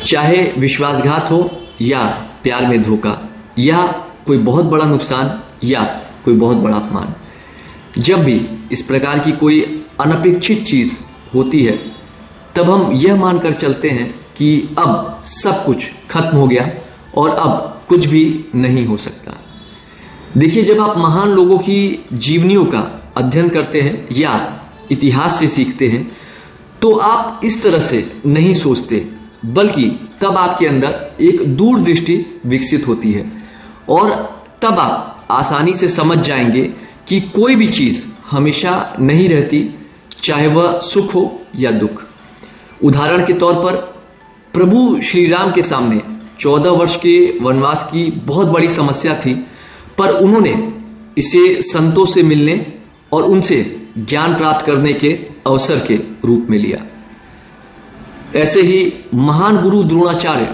चाहे विश्वासघात हो या प्यार में धोखा या कोई बहुत बड़ा नुकसान या कोई बहुत बड़ा अपमान, जब भी इस प्रकार की कोई अनपेक्षित चीज होती है तब हम यह मानकर चलते हैं कि अब सब कुछ खत्म हो गया और अब कुछ भी नहीं हो सकता। देखिए, जब आप महान लोगों की जीवनियों का अध्ययन करते हैं या इतिहास से सीखते हैं तो आप इस तरह से नहीं सोचते, बल्कि तब आपके अंदर एक दूरदृष्टि विकसित होती है और तब आप आसानी से समझ जाएंगे कि कोई भी चीज हमेशा नहीं रहती, चाहे वह सुख हो या दुख। उदाहरण के तौर पर प्रभु श्री राम के सामने 14 वर्ष के वनवास की बहुत बड़ी समस्या थी, पर उन्होंने इसे संतों से मिलने और उनसे ज्ञान प्राप्त करने के अवसर के रूप में लिया। ऐसे ही महान गुरु द्रोणाचार्य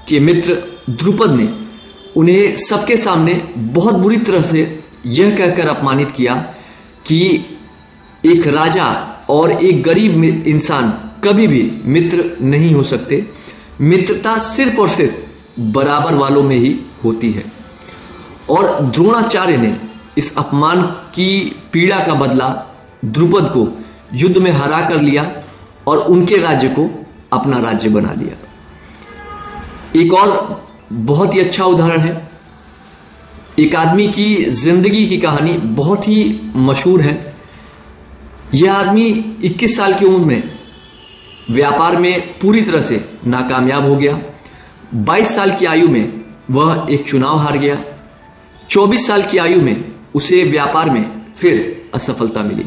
के मित्र द्रुपद ने उन्हें सबके सामने बहुत बुरी तरह से यह कहकर अपमानित किया कि एक राजा और एक गरीब इंसान कभी भी मित्र नहीं हो सकते, मित्रता सिर्फ और सिर्फ बराबर वालों में ही होती है। और द्रोणाचार्य ने इस अपमान की पीड़ा का बदला द्रुपद को युद्ध में हरा कर लिया और उनके राज्य को अपना राज्य बना लिया। एक और बहुत ही अच्छा उदाहरण है, एक आदमी की जिंदगी की कहानी बहुत ही मशहूर है। यह आदमी 21 साल की उम्र में व्यापार में पूरी तरह से नाकामयाब हो गया। 22 साल की आयु में वह एक चुनाव हार गया। 24 साल की आयु में उसे व्यापार में फिर असफलता मिली।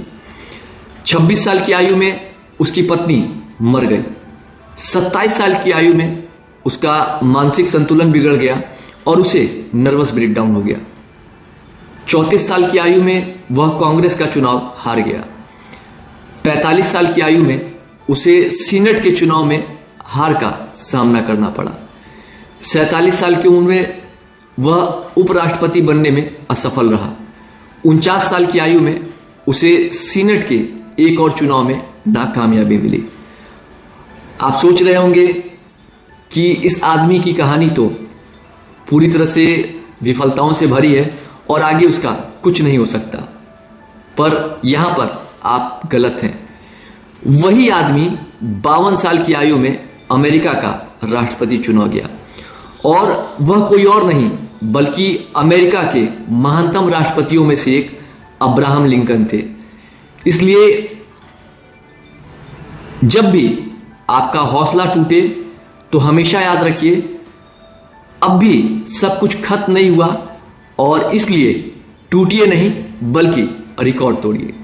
26 साल की आयु में उसकी पत्नी मर गई। 27 साल की आयु में उसका मानसिक संतुलन बिगड़ गया और उसे नर्वस ब्रेकडाउन हो गया। 34 साल की आयु में वह कांग्रेस का चुनाव हार गया। 45 साल की आयु में उसे सीनेट के चुनाव में हार का सामना करना पड़ा। 47 साल की उम्र में वह उपराष्ट्रपति बनने में असफल रहा। 49 साल की आयु में उसे सीनेट के एक और चुनाव में नाकामयाबी मिली। आप सोच रहे होंगे कि इस आदमी की कहानी तो पूरी तरह से विफलताओं से भरी है और आगे उसका कुछ नहीं हो सकता, पर यहां पर आप गलत हैं। वही आदमी 52 साल की आयु में अमेरिका का राष्ट्रपति चुना गया और वह कोई और नहीं बल्कि अमेरिका के महानतम राष्ट्रपतियों में से एक अब्राहम लिंकन थे। इसलिए जब भी आपका हौसला टूटे तो हमेशा याद रखिए, अब भी सब कुछ खत्म नहीं हुआ और इसलिए टूटिए नहीं बल्कि रिकॉर्ड तोड़िए।